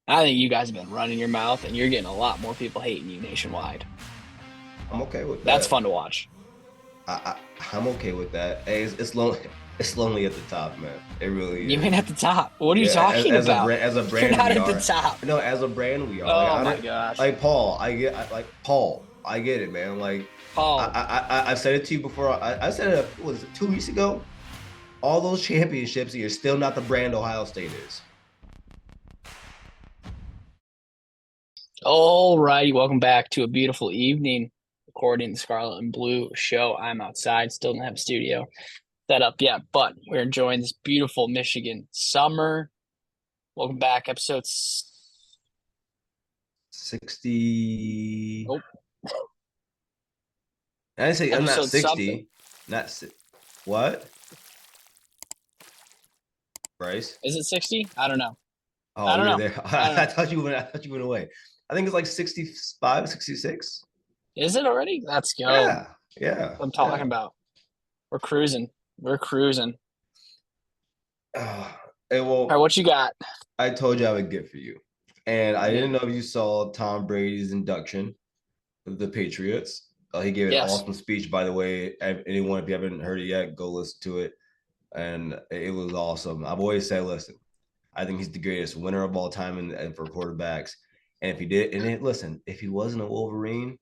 I think you guys have been running your mouth, and you're getting a lot more people hating you nationwide. I'm okay with That's that. fun to watch. I'm okay with that. Hey, it's lonely. It's lonely at the top, man. It really You ain't is. at the top. What are you Yeah, talking about? as a You're brand not we at the are. top. No, as a brand we are. Like Oh I my don't gosh, like Paul. Like Paul. I get it, man. Like Paul. I've said it to you before. I said it. What was it 2 weeks ago? All those championships, you're still not the brand Ohio State is. All righty, welcome back to a beautiful evening. Recording the Scarlet and Blue show. I'm outside, still don't have a studio set up yet, but we're enjoying this beautiful Michigan summer. Welcome back, episode. 60. Oh, I didn't say I'm not episode something. 60. Not what? Bryce? Is it 60? I don't know. Oh, I don't you're know. there. I don't I know. thought you went. I thought you went away. I think it's like 65, 66. Is it already? Let's go. Yeah, yeah, What I'm talking yeah. about. We're cruising. We're cruising. Uh, and All right, well, what you got? I told you I would get for you, and I You didn't did. know if you saw Tom Brady's induction of the Patriots. He gave an Yes. awesome speech, by the way. Anyone, if you haven't heard it yet, go listen to it. And it was awesome. I've always said, listen, I think he's the greatest winner of all time and for quarterbacks. And if he did, and it, listen, if he wasn't a Wolverine,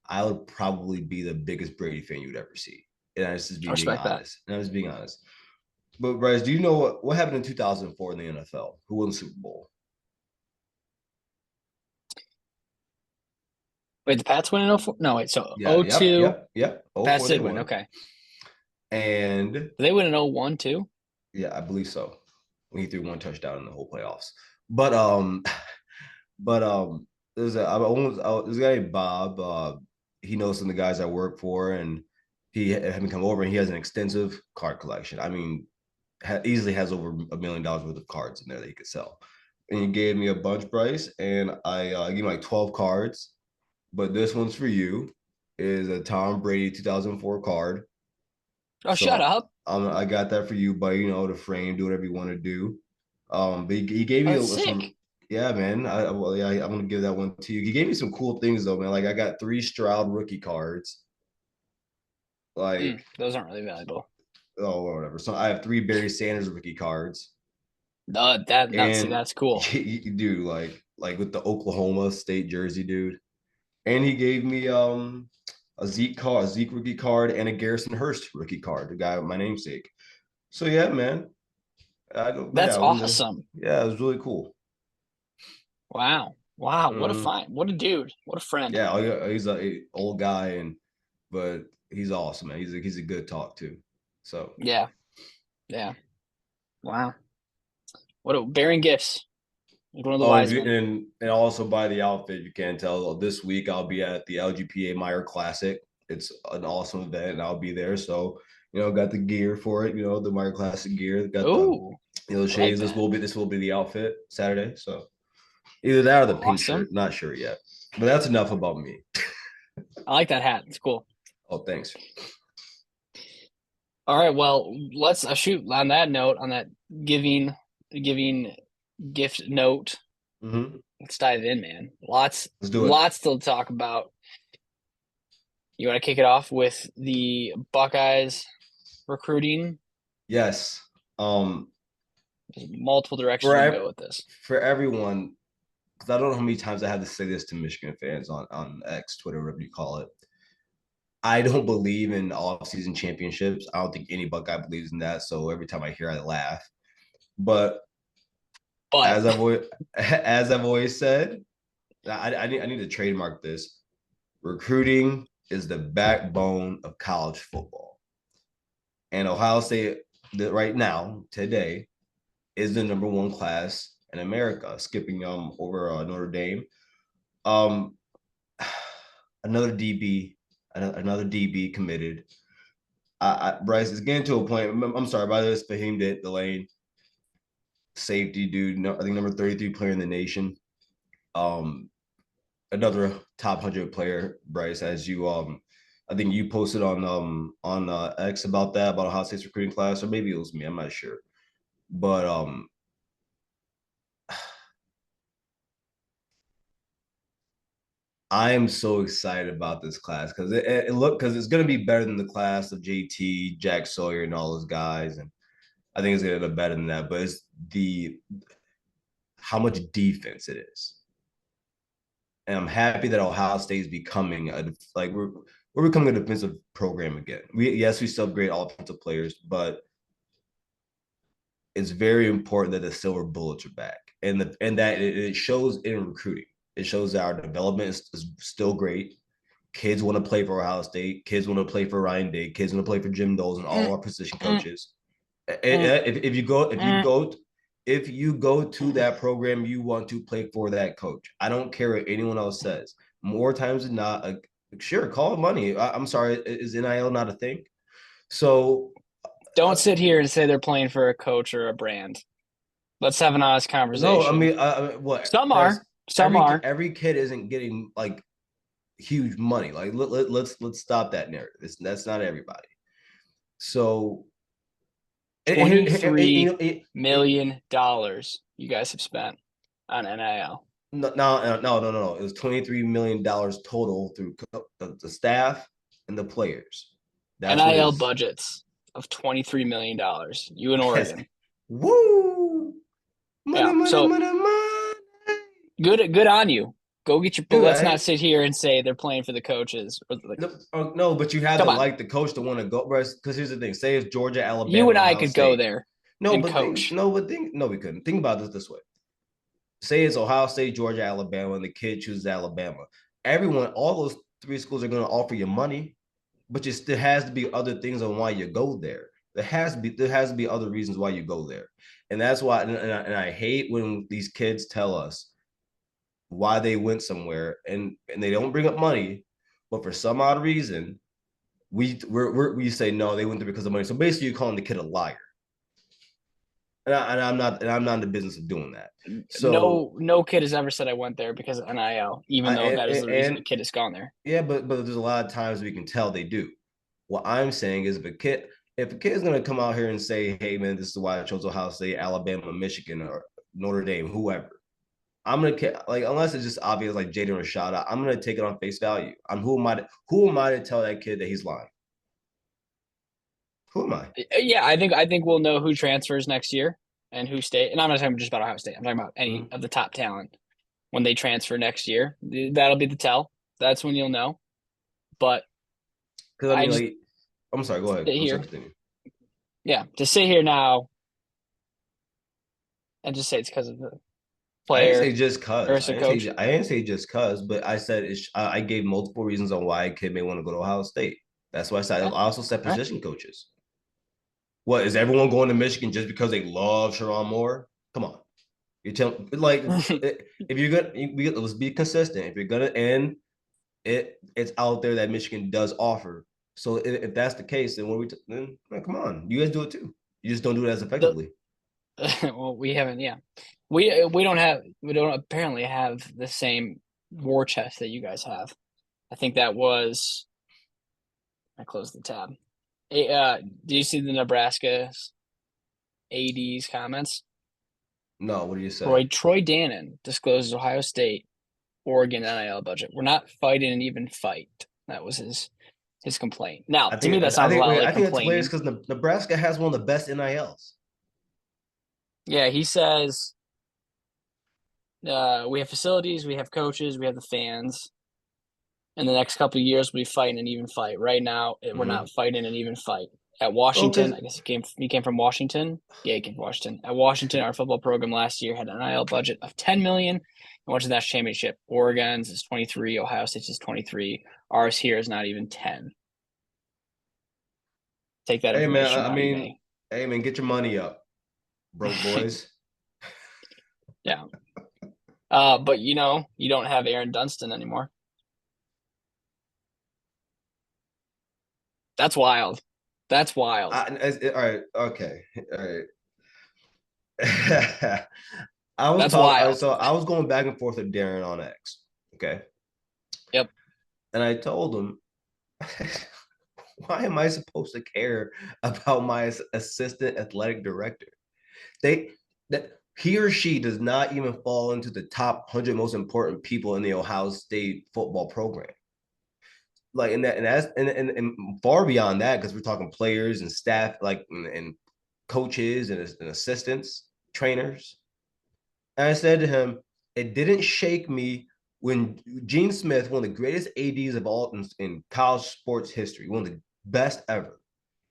I would probably be the biggest Brady fan you'd ever see. And I just I being respect that. honest. And I was being honest. But Bryce, do you know what happened in 2004 in the NFL? Who won the Super Bowl? Wait, the Pats win in 04? No, wait. So Yeah, yep, 02, yep, yep. Oh, Pats four they did win. won. Okay. And Did they win in 01 too? yeah, I believe so. When he threw one touchdown in the whole playoffs. But but there's this guy Bob. He knows some of the guys I work for, and he had me come over, and he has an extensive card collection. I mean, easily has over $1 million worth of cards in there that he could sell. And he gave me a bunch, Bryce, and I gave him like 12 cards. But this one's for you. Is a Tom Brady 2004 card. Oh, shut So up. I got that for you, but the frame, do whatever you want to do. But he gave Oh, me that's some, sick. yeah, man. Well, yeah, I'm gonna give that one to you. He gave me some cool things though, man. Like I got 3 Stroud rookie cards. Like, Those aren't really valuable. oh, whatever. So I have 3 Barry Sanders rookie cards, That's and that's cool. you do like with the Oklahoma State jersey, dude. And he gave me a Zeke rookie card, and a Garrison Hurst rookie card, the guy with my namesake. So yeah, man. That's Yeah, awesome. yeah, it was really cool. Wow. Wow. What a Mm-hmm. fine. What a dude. What a friend. Yeah, he's a old guy, but he's awesome, man. He's a good talk too. So Yeah. Yeah. Wow. What a bearing gifts. Like one of the oh, wise men. and also buy the outfit. You can't tell. This week I'll be at the LGPA Meyer Classic. It's an awesome event, and I'll be there. So got the gear for it. The Meyer Classic gear. Got the Ooh, I like shades. This that. will be this will be the outfit Saturday. So either that or the pink Awesome. shirt. Not sure yet. But that's enough about me. I like that hat. It's cool. Oh, thanks. All right. Well, let's shoot on that note, on that giving gift note. Mm-hmm. Let's dive in, man. Lots, Let's do it. lots to talk about. You want to kick it off with the Buckeyes recruiting? Yes. Um, There's multiple directions we can for go with this. for everyone, because I don't know how many times I had to say this to Michigan fans on X, Twitter, whatever you call it. I don't believe in off-season championships. I don't think any Buckeye believes in that. So every time I hear, I laugh. But But as I've always said, I need to trademark this. Recruiting is the backbone of college football, and Ohio State right now today is the number one class in America, skipping over Notre Dame. Um, another DB, another DB committed. Bryce is getting to a point. I'm sorry about this, Fahim Delane, safety dude. No, I think number 33 player in the nation. Um, another top 100 player, Bryce. As you I think you posted on X about that, about Ohio State's recruiting class, or maybe it was me. I'm not sure, but I am so excited about this class because because it's going to be better than the class of JT, Jack Sawyer, and all those guys, and I think it's going to be better than that. But it's the how much defense it is, and I'm happy that Ohio State is becoming we're becoming a defensive program again. We still have great offensive players, but it's very important that the silver bullets are back, and that it shows in recruiting. It shows that our development is still great. Kids want to play for Ohio State. Kids want to play for Ryan Day. Kids want to play for Jim Knowles and all Mm, our position mm, coaches. mm, If you go mm. to that program, you want to play for that coach. I don't care what anyone else says. More times than not, sure, call it money. I'm sorry, is NIL not a thing? So Don't sit here and say they're playing for a coach or a brand. Let's have an honest no, I conversation. mean, what? Some There's are, some are. every kid isn't getting like huge money. Like let's stop that narrative. That's not everybody. So you $23 know, million you guys have spent on NIL. no. It was $23 million total through the staff and the players. That's what it NIL is. budgets of $23 million. You in Yes. Oregon. Woo! Money, Yeah. money, So money, money. good on you. Go get your. But Dude, let's not sit here and say they're playing for the coaches. no, but you have Come to on, like the coach to want to go, bro. Because here's the thing: say it's Georgia, you Alabama, and I Ohio could go State. there and coach. No, we couldn't. Think about this way: say it's Ohio State, Georgia, Alabama, and the kid chooses Alabama. All those three schools are going to offer you money, but there has to be other things on why you go there. There has to be other reasons why you go there, and that's why. And I hate when these kids tell us why they went somewhere, and they don't bring up money, but for some odd reason we say no, they went there because of money. So basically, you're calling the kid a liar, and I'm not in the business of doing that. So No kid has ever said I went there because of NIL, even though that is the reason the kid has gone there. yeah, but there's a lot of times we can tell they do. What I'm saying is if a kid is gonna come out here and say, hey man, this is why I chose Ohio State, Alabama, Michigan, or Notre Dame, whoever. I'm gonna like unless it's just obvious like Jaden Rashada, I'm gonna take it on face value. Who am I to tell that kid that he's lying? Who am I? Yeah, I think we'll know who transfers next year and who stay. And I'm not talking just about Ohio State. I'm talking about any Mm-hmm. of the top talent when they transfer next year. That'll be the tell. That's when you'll know. But Because I I mean, just like, I'm sorry. Go ahead. sit I'm sorry. here, Continue. yeah, to sit here now and just say it's because of the I didn't say player just cause. versus a coach. I didn't say just cause, but I said I gave multiple reasons on why a kid may want to go to Ohio State. That's why I said I Yeah, also said all right. position coaches. What is everyone going to Michigan just because they love Sherrone Moore? Come on, you tell like if you're gonna let's be consistent. If you're gonna end it's out there that Michigan does offer. So if that's the case, then then come on, you guys do it too. You just don't do it as the, effectively. well, we haven't. Yeah, we don't apparently have the same war chest that you guys have. I think that was I closed the tab. Do you see the Nebraska AD's comments? No, what do you say? Troy Dannon discloses Ohio State, Oregon NIL budget. We're not fighting an even fight. That was his complaint. Now, to me, that sounds a lot like I think it's hilarious complaining. because Nebraska has one of the best NILs. Yeah, he says we have facilities, we have coaches, we have the fans. In the next couple of years, we fight an even fight. Right now, we're Mm-hmm. not fighting an even fight. At Well, Washington, because I guess he came from Washington. Yeah, he came from Washington. At Washington, our football program last year had an NIL budget of 10 million. And went to the national championship. Oregon's is 23. Ohio State's is 23. Ours here is not even 10. Take that hey man, information how you may. hey man, get your money up, broke boys. Yeah. But you don't have Erin Dunston anymore. That's wild. That's wild. All right, okay, all right. I was That's talking. wild. So I was going back and forth with Darren on X. Okay, Yep. and I told him, why am I supposed to care about my assistant athletic director? They that he or she does not even fall into the top 100 most important people in the Ohio State football program. Like, and far beyond that, because we're talking players and staff, like, and coaches and assistants, trainers. And I said to him, it didn't shake me when Gene Smith, one of the greatest ADs of all in college sports history, one of the best ever,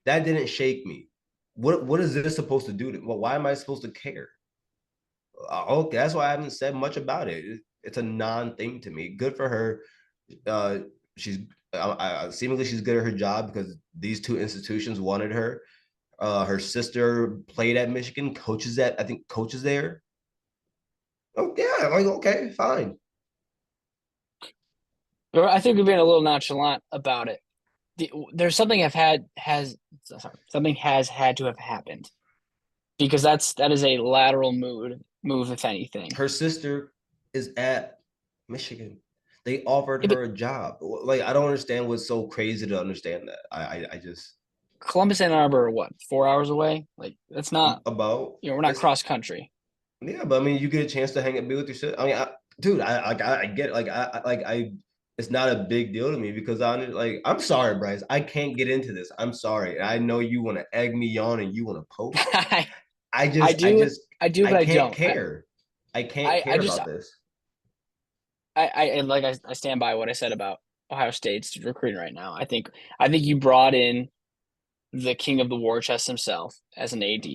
that didn't shake me. What is this supposed to do? Well, why am I supposed to care? Okay, that's why I haven't said much about it. It's a non-thing to me. Good for her. Uh, she's seemingly she's good at her job because these two institutions wanted her. Her sister played at Michigan, coaches there. Oh yeah, I'm like, okay, fine. I think we're being a little nonchalant about it. There's something something has had to have happened because that is a lateral move if anything. Her sister is at Michigan. They offered Yeah, but her a job. Like, I don't understand what's so crazy to understand that. I just Columbus and Ann Arbor are what, 4 hours away? Like that's not, about we're not it's cross country. yeah, but I mean, you get a chance to hang and be with your sister. I mean, dude, I get it. It's not a big deal to me because I'm sorry, Bryce. I can't get into this. I'm sorry. I know you want to egg me on and you want to poke me. I, I I just, I do, just, I do, I but I can't don't. care. I can't I care just, about this. I stand by what I said about Ohio State's recruiting right now. I think you brought in the king of the war chest himself as an AD.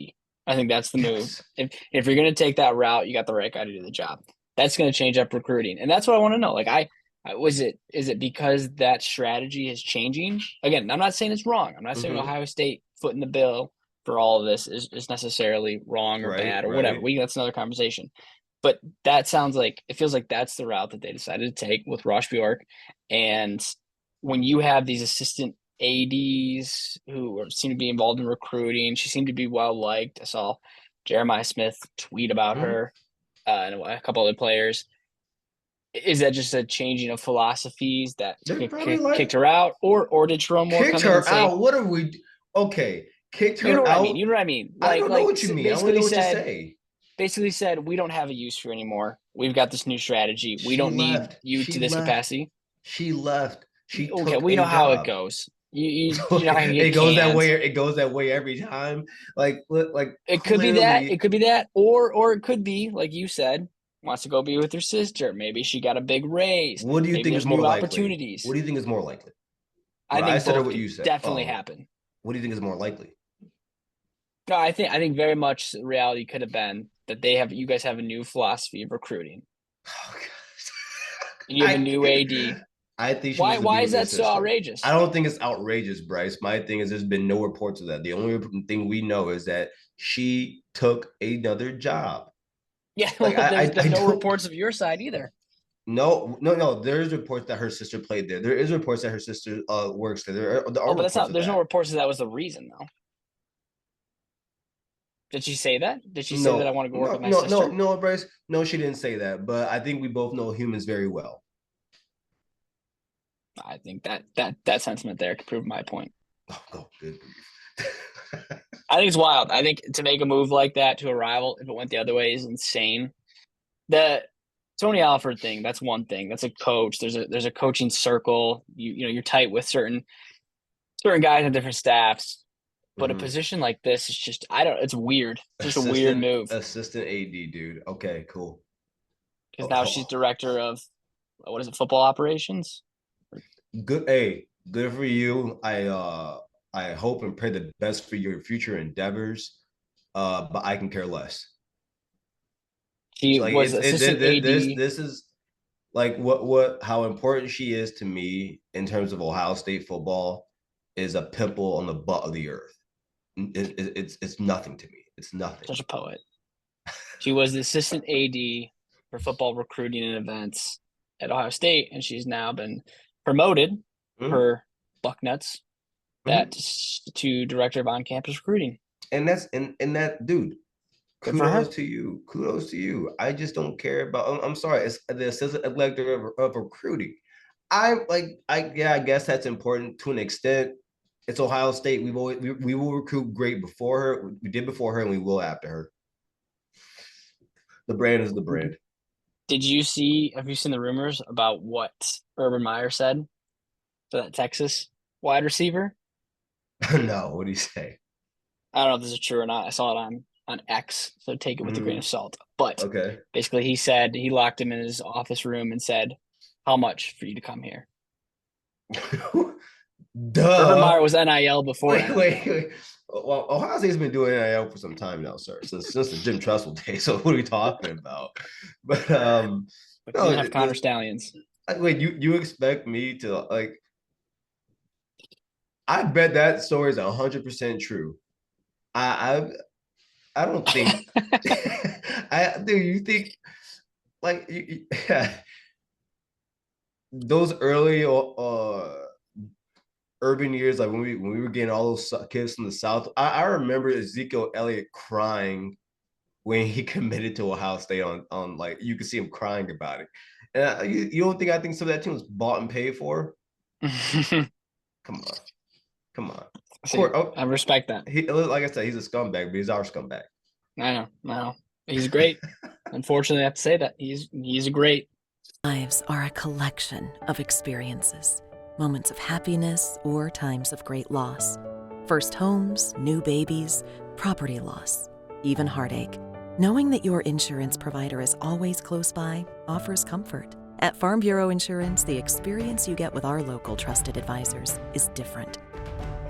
I think that's the move. Yes. If you're going to take that route, you got the right guy to do the job. That's going to change up recruiting, and that's what I want to know. Like, is it because that strategy is changing? Again, I'm not saying it's wrong. I'm not saying Mm-hmm. Ohio State footing the bill for all of this is necessarily wrong or Right, bad or whatever. right. That's another conversation. But that sounds like it feels like that's the route that they decided to take with Rosh Bjork. And when you have these assistant ADs seem to be involved in recruiting, she seemed to be well liked. I saw Jeremiah Smith tweet about Mm-hmm. her and a couple other players. Is that just a changing of philosophies that They're probably like kicked her out, or did Sherrone Moore kicked come in and her say, out. What are we? Okay, kicked "You know her what I mean? out. You know what I mean?" I don't know Like what you mean. I only know basically what you said, say. we don't have a use for you anymore. We've got this new strategy. We She don't need left. you She to this left. capacity. She left. She Okay, took we know a how it job. goes. You know how you get It goes that canned. way. It goes that way every time. Like It could be that. It clearly. could be that, or it could be like you said, wants to go be with her sister. Maybe she got a big raise. What do you Maybe think is there's more new likely? What opportunities. do you think is more likely? I What I think said or both what could you said? definitely Oh, happen. what do you think is more likely? No, I think very much reality could have been that you guys have a new philosophy of recruiting, Oh, and you have a I new AD. I think she needs to be Why is with her that so sister. I outrageous? don't think it's outrageous, Bryce. My thing is, there's been no reports of that. The only thing we know is that she took another job. Yeah, Like well, there's I been no don't. reports of your side either. No. There's reports that her sister played there. There is reports that her sister works there. There Oh, are but that's reports not. of There's no that. reports that was the reason though. Did she say that? Did she say that I No, want to go work no, with my no, no, sister? no, Bryce. No, she didn't say that. But I think we both know humans very well. I think that sentiment there could prove my point. Oh, good grief. I think it's wild. I think to make a move like that to a rival, if it went the other way, is insane. The Tony Alford thing, that's one thing. That's a coach. There's a coaching circle. You know, you're tight with certain guys on different staffs. But a Mhm. position like this is just I don't. It's weird. It's just a weird Assistant move assistant AD, dude. Okay, cool. because Oh, now she's oh, director of what is it, football operations? good. Hey, good for you. I hope and pray the best for your future endeavors. But I can care less. She Like was assistant AD. this is like what how important she is to me in terms of Ohio State football is a pimple on the butt of the earth. It's nothing to me. It's nothing. Such a poet. She was the assistant AD for football recruiting and events at Ohio State, and she's now been promoted Mm-hmm. per Bucknuts Mm-hmm. to director of on-campus recruiting. And and that dude. Good for Kudos her. to you. Kudos to you. I just don't care about. I'm sorry. It's the assistant director of recruiting. I guess that's important to an extent. It's Ohio State. We will recruit great before her. We did before her, and we will after her. The brand is the brand. Have you seen the rumors about what Urban Meyer said for that Texas wide receiver? No, what do you say? I don't know if this is true or not. I saw it on X, so take it with a grain Mm, of salt. But okay. basically, he said he locked him in his office room and said, "How much for you to come here?" Urban Duh. Meyer was NIL before anything. Wait. Well, Ohio State's been doing NIL for some time now, sir. Since the Jim Tressel days. So what are we talking about? But But he no, didn't have Connor Stallions. wait, you expect me to like? I bet that story is 100% true. I I don't think. I do. You think like yeah, those early urban years, like when we were getting all those kids from the South, I remember Ezekiel Elliott crying when he committed to Ohio State on like you could see him crying about it. And you don't think I think some of that team was bought and paid for? Come on, come on. Of See, course, oh, I respect that. he like I said, he's a scumbag, but he's our scumbag. I know. He's great. Unfortunately, I have to say that he's a great. Lives are a collection of experiences, moments of happiness or times of great loss. First homes, new babies, property loss, even heartache. Knowing that your insurance provider is always close by offers comfort. At Farm Bureau Insurance, the experience you get with our local trusted advisors is different.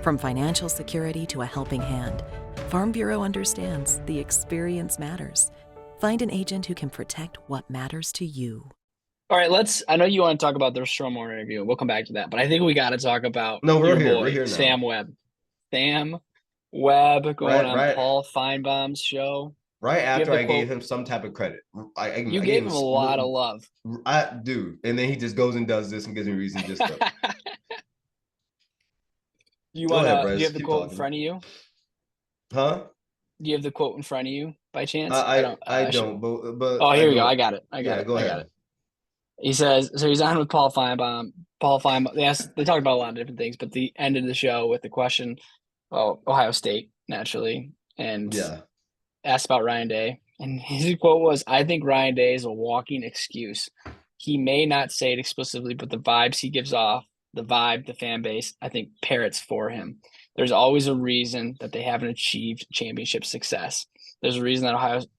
From financial security to a helping hand, Farm Bureau understands the experience matters. Find an agent who can protect what matters to you. All right, I know you want to talk about the Sherrone Moore interview. We'll come back to that, but I think we got to talk about No, we're your here. We're boy here now. Sam Webb. Sam Webb going Right, on right, Paul Finnebaum's show. right Do you have after the I gave quote? him some type of credit. You I gave gave him a lot of him love. dude, and then he just goes and does this and gives me reason just to go ahead, Do you Bryce. have the Keep quote in talking. front of you? Huh? Do you have the quote in front of you by chance? I don't. I I should. don't, but Oh, I here we go. I go. got it. Yeah, go I got ahead. it. He says so. He's on with Paul Finnebaum. Paul Finnebaum. They talked about a lot of different things, but the end of the show with the question, well, Ohio State naturally, and Yeah. asked about Ryan Day, and his quote was, "I think Ryan Day is a walking excuse. He may not say it explicitly, but the vibes he gives off, the fan base, I think parrots for him. There's always a reason that they haven't achieved championship success. There's a reason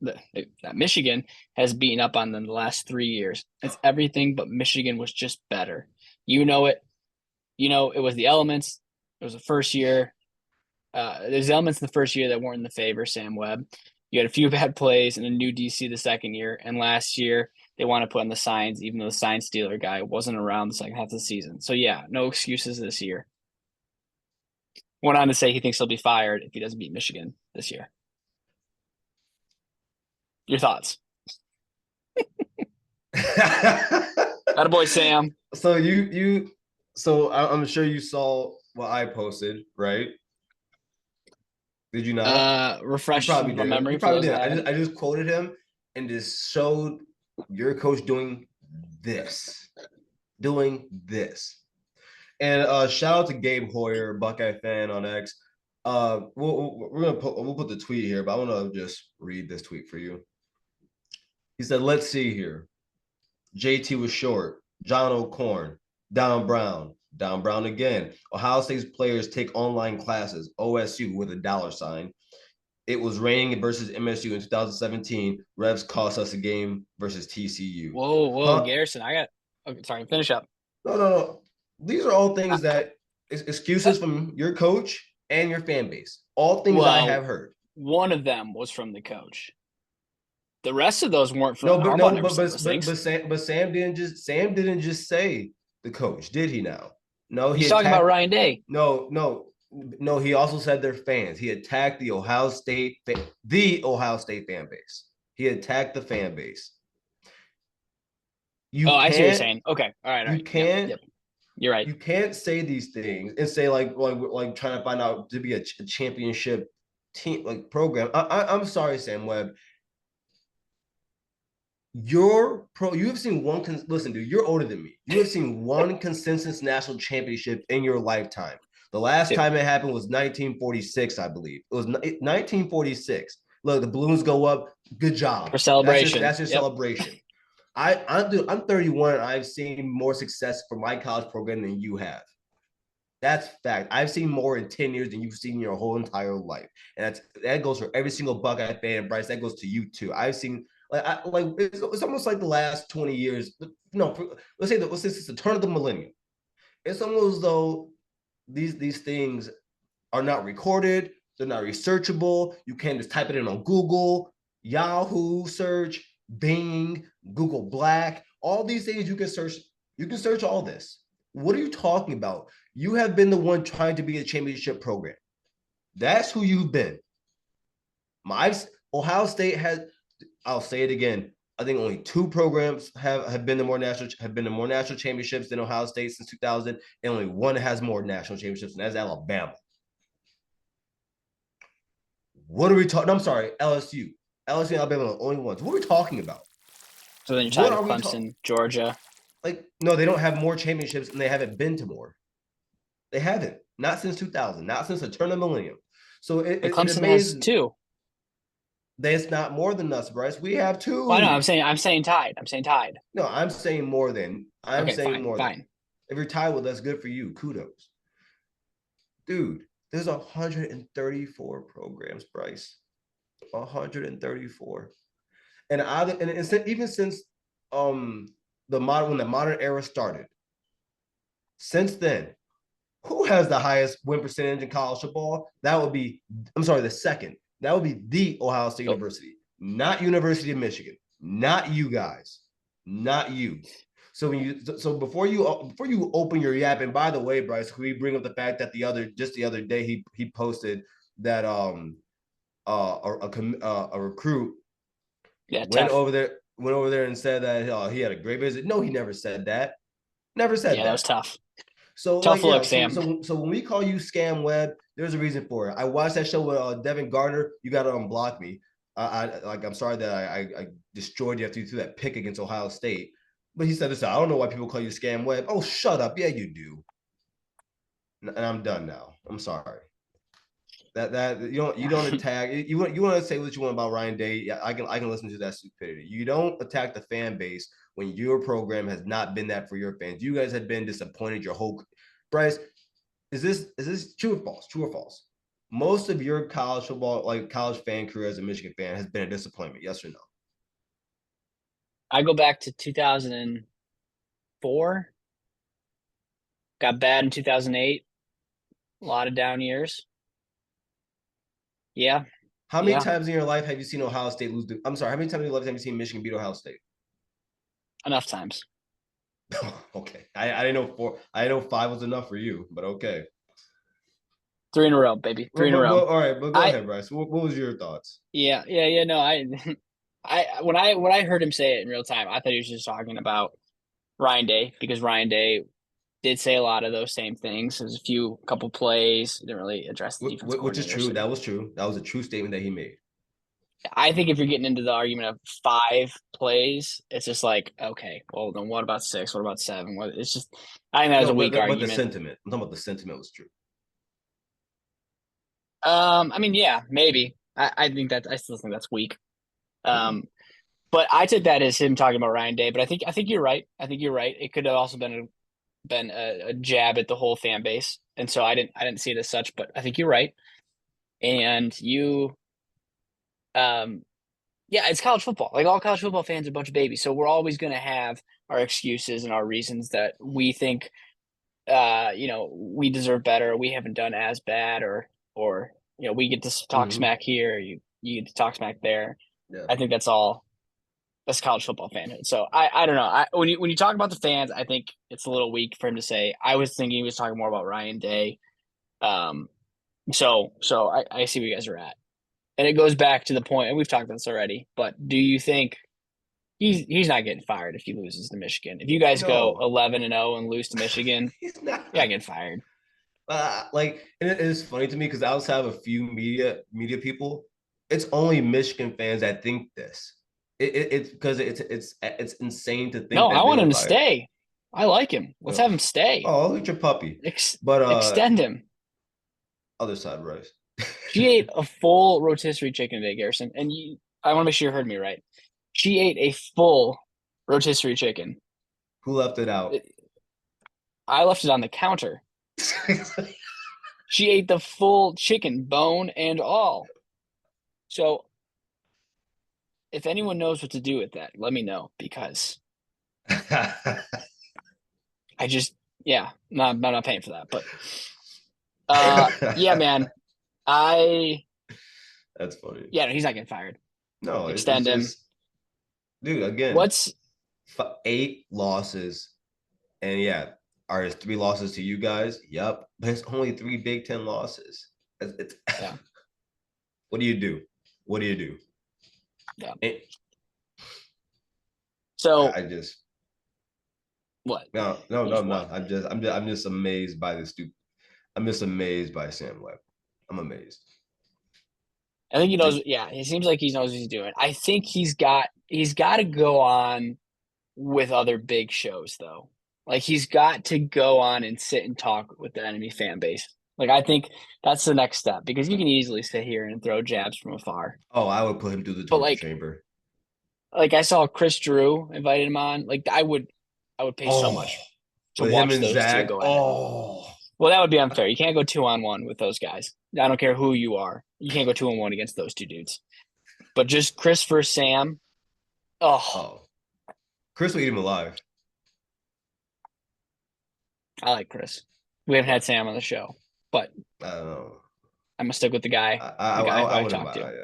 that Michigan has beaten up on them the last 3 years. It's everything, but Michigan was just better. You know it. You know it was the elements. It was the first year. There's elements in the first year that weren't in the favor Sam Webb. You had a few bad plays and a new DC the second year, and last year they want to put in the signs, even though the sign stealer guy wasn't around the second half of the season. So yeah, no excuses this year." Went on to say he thinks he'll be fired if he doesn't beat Michigan this year. Your thoughts? Attaboy, Sam. So so I'm sure you saw what I posted, right? Did you not? You Refresh probably my didn't. memory You for probably those that didn't. haven't. I just quoted him and just showed your coach this, doing this. And shout out to Gabe Hoyer, Buckeye fan on X. We'll put the tweet here, but I want to just read this tweet for you. He said, "Let's see here. JT was short. John O'Corn, Down Brown again. Ohio State's players take online classes. OSU with a $sign. It was raining versus MSU in 2017. Revs cost us a game versus TCU. Whoa, Huh? Garrison. Okay, sorry, finish up. No. These are all Uh, things that excuses from your coach and your fan base. All things I well, have heard. one of them was from the coach. The rest of those weren't from No, but Harbaugh. no, Never said those things. Sam didn't just say the coach, did he now? No, he He's talking about attacked. Ryan Day. No. He also said their fans. He attacked the Ohio State fan base. He attacked the fan base. You Oh, I see what you're can't. saying. Okay, all right. You Yep. can't. You're right. You can't say these things and say like trying to find out to be a championship team like program. I'm sorry, Sam Webb. You have seen listen, dude, you're older than me. You have seen one consensus national championship in your lifetime. The last Two. time it happened was 1946, I believe. It was 1946. Look, the balloons go up. Good job. For celebration. That's your celebration. I'm 31. And I've seen more success for my college program than you have. That's fact. I've seen more in 10 years than you've seen your whole entire life. And that goes for every single Buckeye fan. And Bryce, that goes to you too. I've seen it's almost like the last 20 years. No, let's say it's the turn of the millennium. It's almost though these things are not recorded, they're not researchable. You can't just type it in on Google, Yahoo search, Bing, Google Black, all these things you can search. You can search all this. What are you talking about? You have been the one trying to be a championship program. That's who you've been. Ohio State has, I'll say it again. I think only two programs have been to more national championships than Ohio State since 2000, and only one has more national championships, and that's Alabama. What are we talking? I'm sorry, LSU. LSU and Alabama are the only ones. What are we talking about? So then you're talking Clemson, Georgia. No, they don't have more championships, and they haven't been to more. They haven't. Not since 2000. Not since the turn of the millennium. So Clemson has two. That's not more than us, Bryce. We have two. Well, no, I'm saying tied. No, I'm saying more than. Fine. If you're tied with us, good for you. Kudos. Dude, there's 134 programs, Bryce. 134. And even since when the modern era started, since then, who has the highest win percentage in college football? That would be, the second. That would be the Ohio State University, not University of Michigan, not you guys, not you. So before you open your yap, and by the way, Bryce, can we bring up the fact that the other day he posted that a recruit went over there and said that he had a great visit. No, he never said that. Never said that. Yeah, that was tough. So tough look, Sam. So when we call you Sam Webb, there's a reason for it. I watched that show with Devin Gardner. You got to unblock me. I'm sorry that I destroyed you after you threw that pick against Ohio State. But he said this. I don't know why people call you Sam Webb. Oh, shut up. Yeah, you do. And I'm done now. I'm sorry. That you don't attack. You want to say what you want about Ryan Day. Yeah, I can listen to that stupidity. You don't attack the fan base when your program has not been that for your fans. You guys have been disappointed your whole. Bryce, is this true or false? True or false? Most of your college football, college fan career as a Michigan fan, has been a disappointment. Yes or no? I go back to 2004. Got bad in 2008. A lot of down years. Yeah. How many times in your life have you seen Ohio State lose? I'm sorry. How many times in your life have you seen Michigan beat Ohio State? Enough times. Okay. I didn't know 4. I didn't know 5 was enough for you, but okay. 3 in a row, baby. 3 in a row. All right, but go ahead, Bryce. What was your thoughts? Yeah. No, when I heard him say it in real time, I thought he was just talking about Ryan Day, because Ryan Day did say a lot of those same things. There's a couple plays, didn't really address the defense. Which is true. That was true. That was a true statement that he made. I think if you're getting into the argument of 5 plays, it's just like, okay, well, then what about 6? What about 7? It's just, I think that was a weak argument. But the sentiment, I'm talking about the sentiment was true. I mean, yeah, maybe. I still think that's weak. But I took that as him talking about Ryan Day. But I think you're right. It could have also been a jab at the whole fan base, and so I didn't see it as such. But I think you're right. And it's college football. Like, all college football fans are a bunch of babies, so we're always going to have our excuses and our reasons that we think, we deserve better. We haven't done as bad, or we get to talk smack here. You get to talk smack there. Yeah. I think that's college football fanhood. So I don't know. When you talk about the fans, I think it's a little weak for him to say. I was thinking he was talking more about Ryan Day. So I see where you guys are at. And it goes back to the point, and we've talked about this already, but do you think he's not getting fired if he loses to Michigan? If you guys go 11-0 and lose to Michigan, he's not. Yeah, getting fired. And it is funny to me because I also have a few media people. It's only Michigan fans that think this. It's because it's insane to think. No, I want him to stay. I like him. Let's have him stay. Oh, look at your puppy. But extend him. Other side, Bryce. She ate a full rotisserie chicken today, Garrison, and I want to make sure you heard me right. She ate a full rotisserie chicken. Who left it out? I left it on the counter. She ate the full chicken, bone and all. So if anyone knows what to do with that, let me know because I just, yeah, I'm not paying for that. But yeah, man, That's funny. yeah, no, he's not getting fired. No, it's Extend him. just, dude. Again, What's 8 losses, and yeah, are it 3 losses to you guys? Yep, but it's only 3 Big Ten losses. It's yeah, what do you do? What do you do? yeah. It, So I just what? no. What? I'm just amazed by the stupid. I'm just amazed by Sam Webb. I'm amazed. I think he knows. Yeah, he seems like he knows what he's doing. I think he's got to go on with other big shows though. Like he's got to go on and sit and talk with the enemy fan base. Like I think that's the next step because you can easily sit here and throw jabs from afar. Oh, I would put him through the But torture chamber. like I saw Chris Drew invited him on. Like I would pay so much to with him watch and those two Zach. go at it. Well, that would be unfair. You can't go 2-on-1 with those guys. I don't care who you are. You can't go 2-on-1 against those two dudes. But just Chris versus Sam. Oh, Chris will eat him alive. I like Chris. We haven't had Sam on the show, but I don't know. I'm gonna stick with the guy. I who I wouldn't talked to. mind.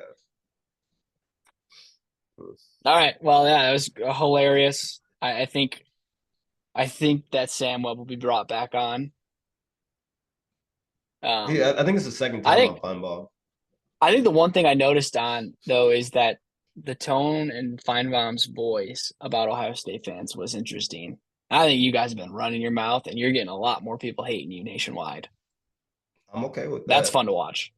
Yeah. All right. Well, yeah, it was hilarious. I think that Sam Webb will be brought back on. Yeah, I think it's the second time on Fun Ball. I think the one thing I noticed on though is that the tone in Feinbaum's voice about Ohio State fans was interesting. I think you guys have been running your mouth, and you're getting a lot more people hating you nationwide. I'm okay with that. That's fun to watch.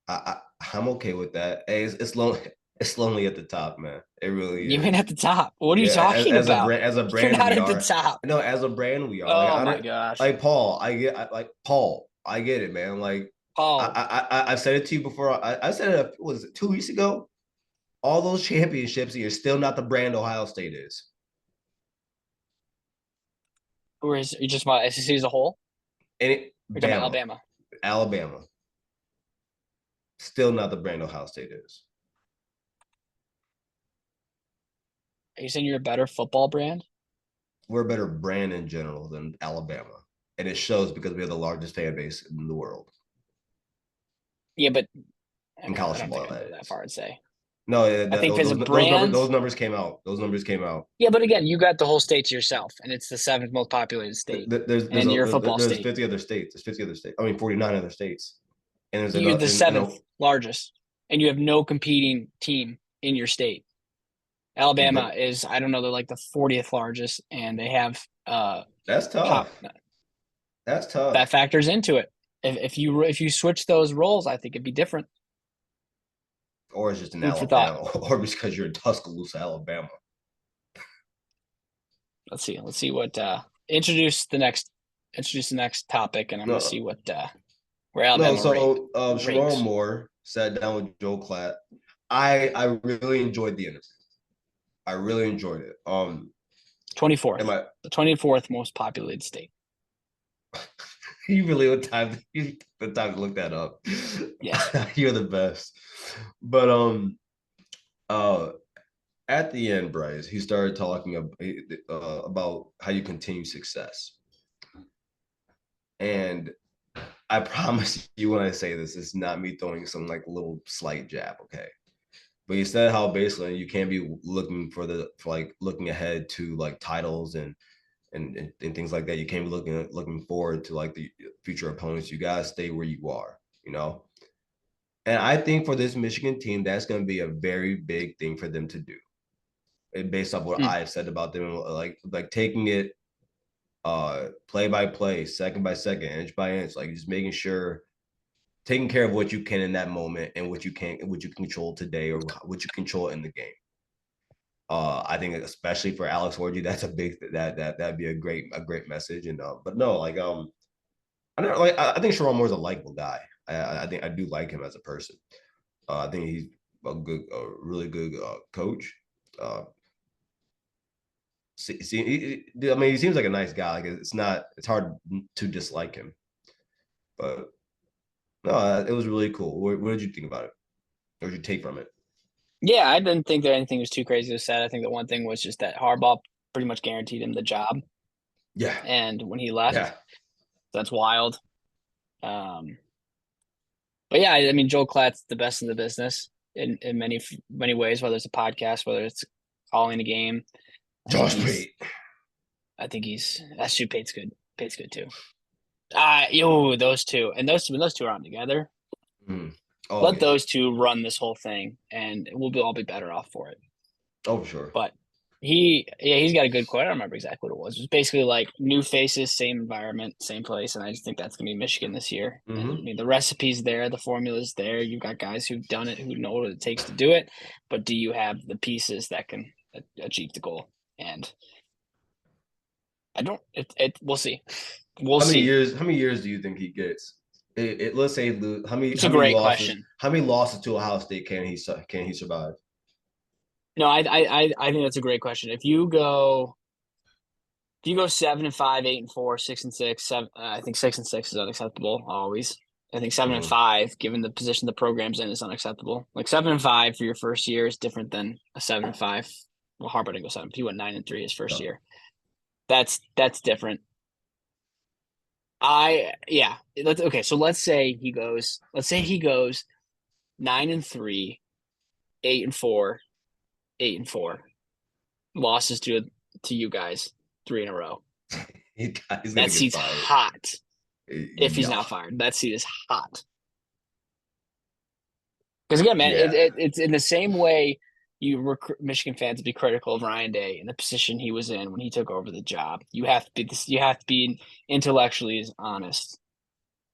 I'm okay with that. Hey, it's lonely. It's lonely at the top, man. It really is. You ain't at the top. What are you talking about? As a brand, you're not we at are. the top. No, as a brand, we are. Oh my gosh. Like Paul, I get it, man. Like Paul, I've said it to you before. I said it. Was it 2 weeks ago? All those championships, you're still not the brand Ohio State is. who is you just about SEC as a whole? Alabama. Still not the brand Ohio State is. Are you saying you're a better football brand? We're a better brand in general than Alabama. And it shows because we have the largest fan base in the world. Yeah, but in college football, that far, I'd say. No, I think as a brand, those numbers came out. Yeah, but again, you got the whole state to yourself, and it's the 7th most populated state. There's your football there's state. 50 other states. There's 50 other states. I mean, 49 other states. And you're the 7th largest, and you have no competing team in your state. Alabama is, I don't know, they're like the 40th largest, and they have that's tough. That's tough. That factors into it. If you switch those roles, I think it'd be different. Or it's just in Alabama, or because you're in Tuscaloosa, Alabama. Let's see what introduce the next topic, and I'm gonna see what where Alabama. Sherrone Moore sat down with Joel Klatt. I really enjoyed the interview. I really enjoyed it. 24th, the 24th most populated state. You really had time to look that up. Yeah, you're the best. But at the end, Bryce, he started talking about how you continue success. And I promise you, when I say this, it's not me throwing some like little slight jab, okay? But he said how basically you can't be looking looking ahead to like titles and things like that. You can't be looking forward to like the future opponents. You gotta stay where you are, you know. And I think for this Michigan team, that's going to be a very big thing for them to do. And based off what I've said about them, like taking it play by play, second by second, inch by inch, like just making sure, taking care of what you can in that moment and what you control today or what you control in the game. I think especially for Alex Orji, that's a big that'd be a great message. And but no, like I think Sherrone Moore's a likable guy. I think I do like him as a person. I think a really good coach. I mean, he seems like a nice guy. Like it's hard to dislike him. But no, it was really cool. What did you think about it? What did you take from it? Yeah, I didn't think that anything was too crazy to say. I think the one thing was just that Harbaugh pretty much guaranteed him the job. Yeah. And when he left, Yeah. that's wild. But yeah, I mean, Joel Klatt's the best in the business in many ways, whether it's a podcast, whether it's calling a game. Josh Pate. I think he's SU Pate's good. Pate's good too. Those two. And those two are on together. Let those two run this whole thing, and we'll all be better off for it. Oh, for sure. But he's got a good quote. I don't remember exactly what it was. It was basically like new faces, same environment, same place, and I just think that's gonna be Michigan this year. Mm-hmm. And, I mean, the recipe's there, the formula's there. You've got guys who've done it, who know what it takes to do it. But do you have the pieces that can achieve the goal? And I don't. We'll see. How many years do you think he gets? Let's say how many? It's a great question. How many losses to Ohio State can he survive? No, I think that's a great question. If you go 7-5, 8-4, 6-6, 7, I think 6-6 is unacceptable always. I think 7-5, given the position the program's in, is unacceptable. Like 7-5 for your first year is different than a 7-5. Well, Harbaugh didn't go 7. He went 9-3 his first year. That's different. Okay. So let's say he goes 9-3, 8-4, 8-4. Losses to you guys 3 in a row. That seat's hot. If he's not fired, that seat is hot. Because again, man, it's in the same way you recruit Michigan fans to be critical of Ryan Day in the position he was in when he took over the job. You have to be intellectually honest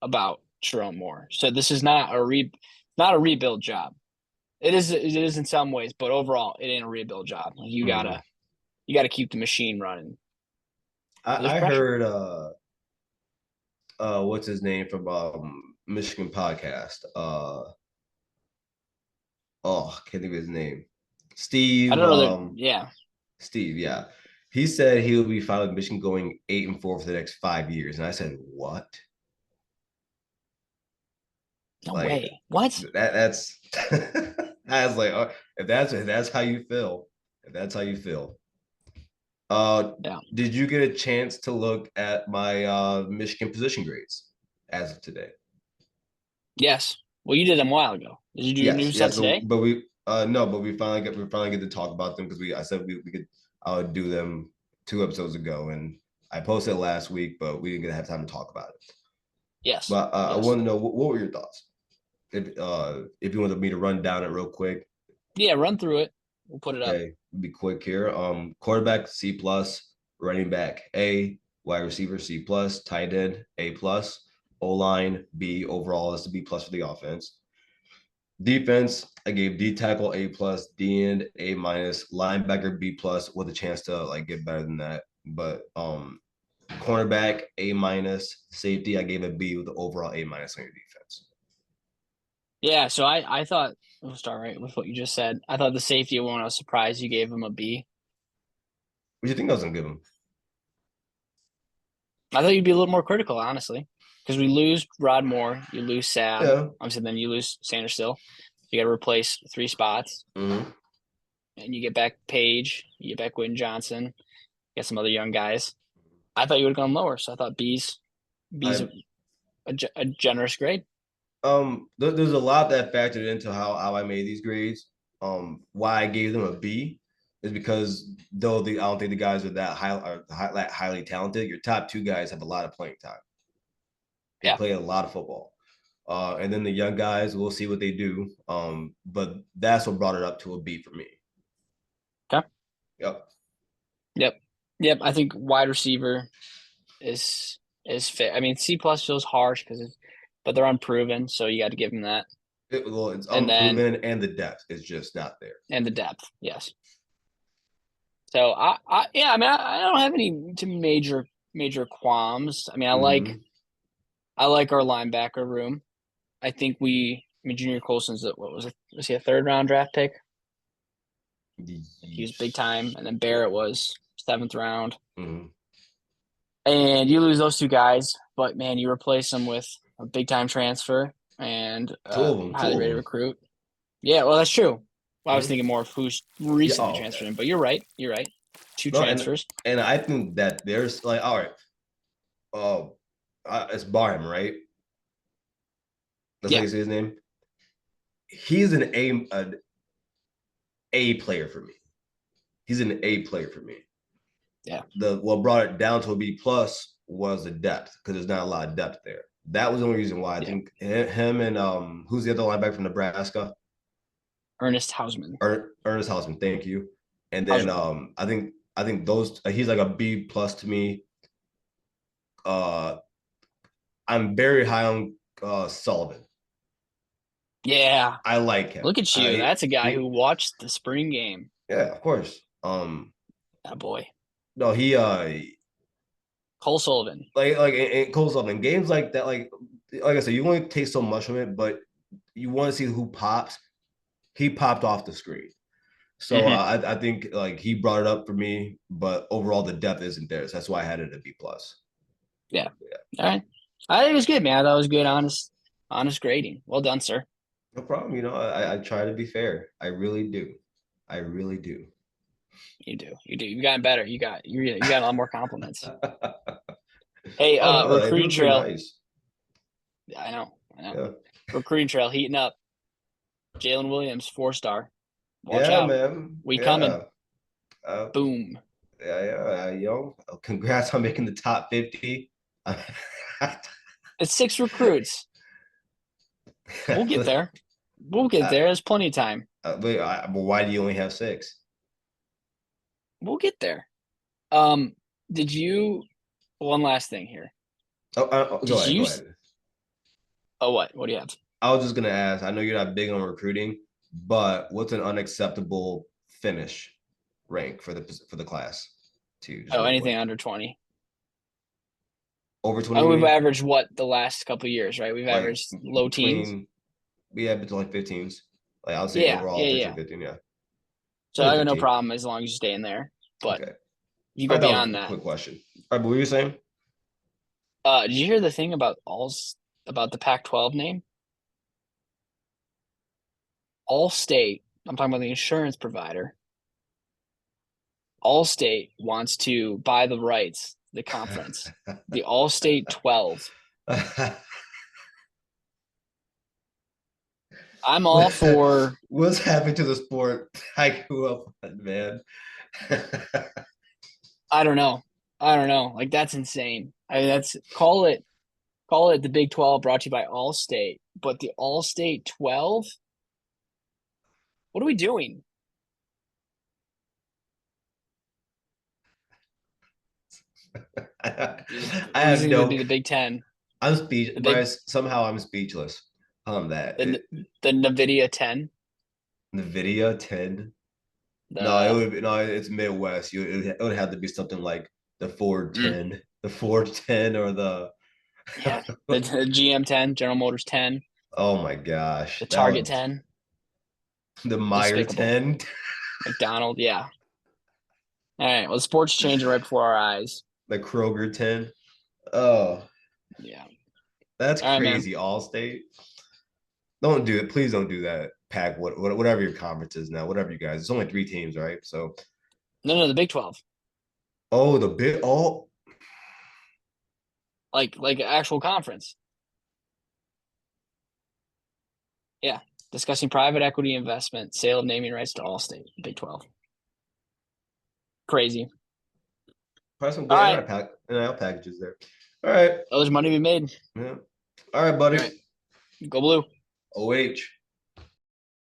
about Sherrone Moore. So this is not a rebuild job. It is in some ways, but overall, it ain't a rebuild job. You gotta keep the machine running. I heard what's his name from Michigan podcast. I can't think of his name. Steve. I don't know. Steve. Yeah, he said he will be fine with Michigan going 8-4 for the next 5 years, and I said, "What? No way. What? That's." I was like, oh, if that's how you feel, Did you get a chance to look at my Michigan position grades as of today? Yes. Well, you did them a while ago. Did you do your new set today? But we finally get to talk about them because I said I would do them 2 episodes ago, and I posted it last week, but we didn't have time to talk about it. Yes. But I want to know what were your thoughts? If you wanted me to run down it real quick. Yeah, run through it. We'll put it up. Okay, be quick here. Quarterback C+, running back A, wide receiver C+, tight end A+, O-line B, overall is the B+ for the offense. Defense, I gave D tackle A+, D end A-, linebacker B+ with a chance to get better than that. But cornerback A-, safety, I gave a B with the overall A- on your defense. Yeah, so I thought we'll start right with what you just said. I thought the safety one, I was surprised you gave him a B. What do you think I was gonna give him? I thought you'd be a little more critical, honestly, because we lose Rod Moore, you lose Sam, obviously, then you lose Sanders still. You got to replace 3 spots, and you get back Page, you get back Quinn Johnson, get some other young guys. I thought you would have gone lower, so I thought B's a generous grade. There's a lot that factored into how I made these grades. Why I gave them a B is because though I don't think the guys are that highly talented, your top 2 guys have a lot of playing time. They play a lot of football. And then the young guys, we'll see what they do. But that's what brought it up to a B for me. Okay. Yep. I think wide receiver is fit. I mean, C+ feels harsh but they're unproven, so you got to give them that. It's unproven, and the depth is just not there. And the depth, yes. So I don't have any major qualms. I mean, I like our linebacker room. I think we mean, Junior Colson's what was it? Was he a 3rd-round draft pick? He was big time, and then Barrett was 7th round. Mm-hmm. And you lose those 2 guys, but man, you replace them with a big time transfer and highly rated recruit. Yeah, well, that's true. Well, I was thinking more of who's recently transferred in, but you're right. You're right. 2 transfers. And I think that there's like, all right, it's Barham, right? That's how you say his name. He's an A player for me. He's an A player for me. Yeah. What brought it down to a B plus was the depth, because there's not a lot of depth there. That was the only reason why I think him and who's the other linebacker from Nebraska? Ernest Hausman. Ernest Hausman, thank you. And then I think those he's like a B plus to me. I'm very high on Sullivan. Yeah. I like him. Look at you. That's a guy who watched the spring game. Yeah, of course. That boy. No, Cole Sullivan. Like Cole Sullivan. Games like that, like I said, you only take so much from it, but you want to see who pops. He popped off the screen. So I think like he brought it up for me, but overall the depth isn't there. So that's why I had it at B plus. Yeah. All right. I think it was good, man. I thought it was good, honest grading. Well done, sir. No problem. You know, I try to be fair. I really do. I really do. You do. You've gotten better. You got a lot more compliments. Hey, recruiting trail. Nice. I know. Yeah. Recruiting trail heating up. Jalen Williams, 4-star. Watch out, man. We coming. Boom. Yeah. Yo, congrats on making the top 50. It's 6 recruits. We'll get there. There's plenty of time. But why do you only have 6? We'll get there. Did you? One last thing here. Go ahead. Oh, what? What do you have? I was just gonna ask. I know you're not big on recruiting, but what's an unacceptable finish rank for the class? Anything under 20. Over 20. We've averaged what the last couple of years, right? We've averaged low teens. Between like 15s. Like I would say overall 13, 15, yeah. So I have no problem as long as you stay in there. But you go beyond that. Quick question. All right, but what were you saying? Did you hear the thing about the Pac-12 name? Allstate. I'm talking about the insurance provider. Allstate wants to buy the rights, the conference, the Allstate 12. I'm all for. What's happening to the sport I grew up on, man? I don't know. Like, that's insane. I mean, call it the Big 12, brought to you by Allstate. But the Allstate 12? What are we doing? I have no. Be the Big 10. I'm speechless. Somehow I'm speechless on that. The NVIDIA 10. NVIDIA 10. It's Midwest. It would have to be something like the Ford 10, the Ford 10, or the GM 10, General Motors 10. Oh my gosh, the Target 10, the Meyer 10, McDonald. Yeah. All right. Well, the sport's changing right before our eyes. The Kroger 10. Oh, yeah. That's crazy. Allstate. Don't do it. Please don't do that. Pack whatever your conference is now. Whatever you guys. It's only 3 teams, right? So. No, the Big 12. Oh, the Big. Oh. Like actual conference. Yeah. Discussing private equity investment, sale of naming rights to Allstate, Big 12. Crazy. Probably some good NIL packages there. All right. There's money to be made. Yeah. All right, buddy. All right. Go Blue. OH.